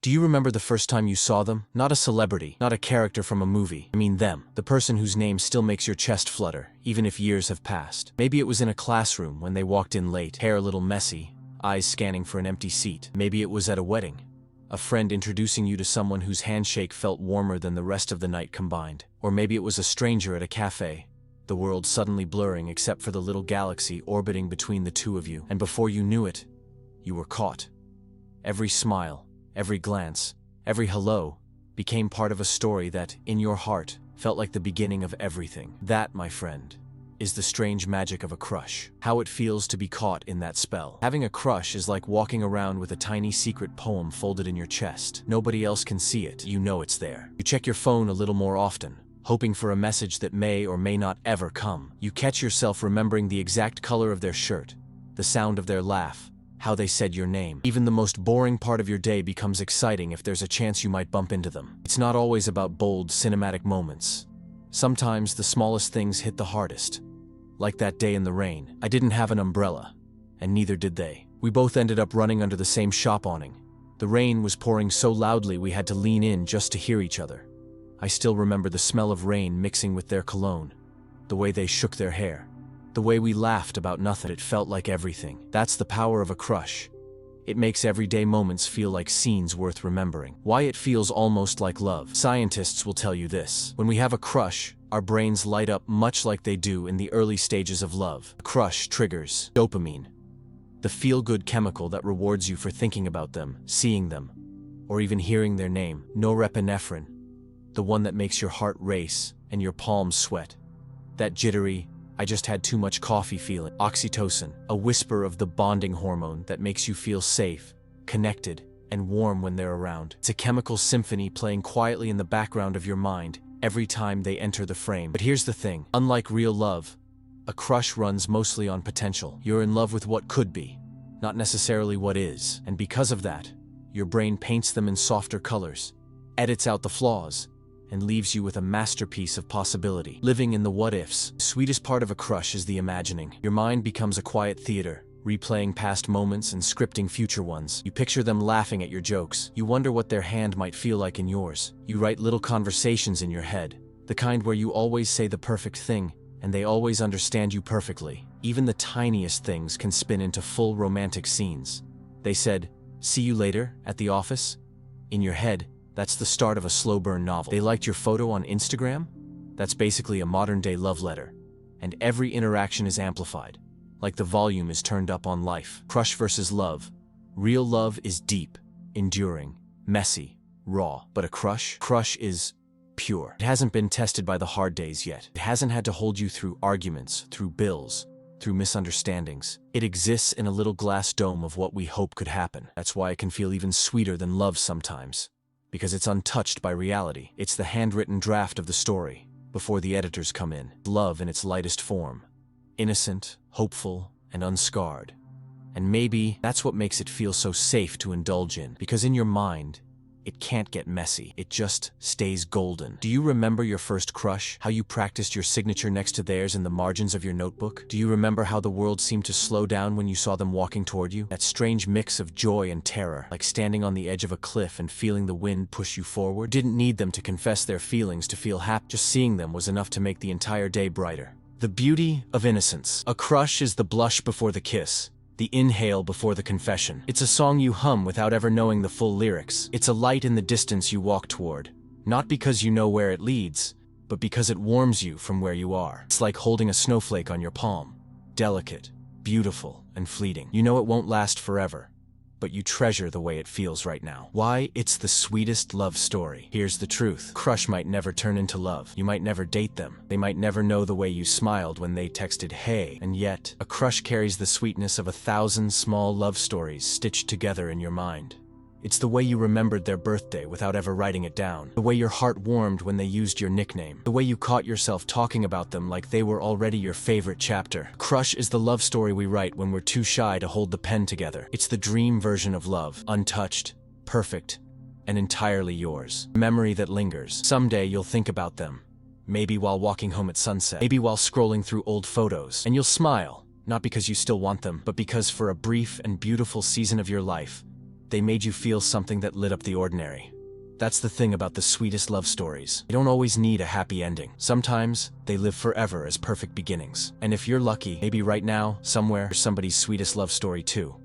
Do you remember the first time you saw them? Not a celebrity, not a character from a movie. I mean them. The person whose name still makes your chest flutter, even if years have passed. Maybe it was in a classroom when they walked in late, hair a little messy, eyes scanning for an empty seat. Maybe it was at a wedding. A friend introducing you to someone whose handshake felt warmer than the rest of the night combined. Or maybe it was a stranger at a cafe, the world suddenly blurring except for the little galaxy orbiting between the two of you. And before you knew it, you were caught. Every smile, every glance, every hello became part of a story that, in your heart, felt like the beginning of everything. That, my friend, is the strange magic of a crush. How it feels to be caught in that spell. Having a crush is like walking around with a tiny secret poem folded in your chest. Nobody else can see it. You know it's there. You check your phone a little more often, hoping for a message that may or may not ever come. You catch yourself remembering the exact color of their shirt, the sound of their laugh, how they said your name. Even the most boring part of your day becomes exciting if there's a chance you might bump into them. It's not always about bold, cinematic moments. Sometimes the smallest things hit the hardest. Like that day in the rain. I didn't have an umbrella, and neither did they. We both ended up running under the same shop awning. The rain was pouring so loudly we had to lean in just to hear each other. I still remember the smell of rain mixing with their cologne, the way they shook their hair, the way we laughed about nothing. It felt like everything. That's the power of a crush. It makes everyday moments feel like scenes worth remembering. Why it feels almost like love. Scientists will tell you this. When we have a crush, our brains light up much like they do in the early stages of love. A crush triggers dopamine, the feel-good chemical that rewards you for thinking about them, seeing them, or even hearing their name. Norepinephrine, the one that makes your heart race and your palms sweat. That jittery, I just had too much coffee feeling. Oxytocin, a whisper of the bonding hormone that makes you feel safe, connected, and warm when they're around. It's a chemical symphony playing quietly in the background of your mind every time they enter the frame. But here's the thing. Unlike real love, a crush runs mostly on potential. You're in love with what could be, not necessarily what is. And because of that, your brain paints them in softer colors, edits out the flaws, and leaves you with a masterpiece of possibility. Living in the what-ifs. The sweetest part of a crush is the imagining. Your mind becomes a quiet theater, replaying past moments and scripting future ones. You picture them laughing at your jokes. You wonder what their hand might feel like in yours. You write little conversations in your head, the kind where you always say the perfect thing, and they always understand you perfectly. Even the tiniest things can spin into full romantic scenes. They said, "See you later," at the office. In your head, that's the start of a slow-burn novel. They liked your photo on Instagram? That's basically a modern-day love letter. And every interaction is amplified, like the volume is turned up on life. Crush versus love. Real love is deep, enduring, messy, raw. But a crush? Crush is pure. It hasn't been tested by the hard days yet. It hasn't had to hold you through arguments, through bills, through misunderstandings. It exists in a little glass dome of what we hope could happen. That's why it can feel even sweeter than love sometimes. Because it's untouched by reality. It's the handwritten draft of the story, before the editors come in. Love in its lightest form. Innocent, hopeful, and unscarred. And maybe that's what makes it feel so safe to indulge in. Because in your mind, it can't get messy. It just stays golden. Do you remember your first crush? How you practiced your signature next to theirs in the margins of your notebook? Do you remember how the world seemed to slow down when you saw them walking toward you? That strange mix of joy and terror, like standing on the edge of a cliff and feeling the wind push you forward. Didn't need them to confess their feelings to feel happy. Just seeing them was enough to make the entire day brighter. The beauty of innocence. A crush is the blush before the kiss, the inhale before the confession. It's a song you hum without ever knowing the full lyrics. It's a light in the distance you walk toward, not because you know where it leads, but because it warms you from where you are. It's like holding a snowflake on your palm. Delicate, beautiful, and fleeting. You know it won't last forever, but you treasure the way it feels right now. Why? It's the sweetest love story. Here's the truth. Crush might never turn into love. You might never date them. They might never know the way you smiled when they texted hey. And yet, a crush carries the sweetness of 1,000 small love stories stitched together in your mind. It's the way you remembered their birthday without ever writing it down. The way your heart warmed when they used your nickname. The way you caught yourself talking about them like they were already your favorite chapter. Crush is the love story we write when we're too shy to hold the pen together. It's the dream version of love. Untouched, perfect, and entirely yours. A memory that lingers. Someday you'll think about them. Maybe while walking home at sunset. Maybe while scrolling through old photos. And you'll smile, not because you still want them, but because for a brief and beautiful season of your life, They made you feel something that lit up the ordinary. That's the thing about the sweetest love stories. They don't always need a happy ending. Sometimes, they live forever as perfect beginnings. And if you're lucky, maybe right now, somewhere, somebody's sweetest love story too.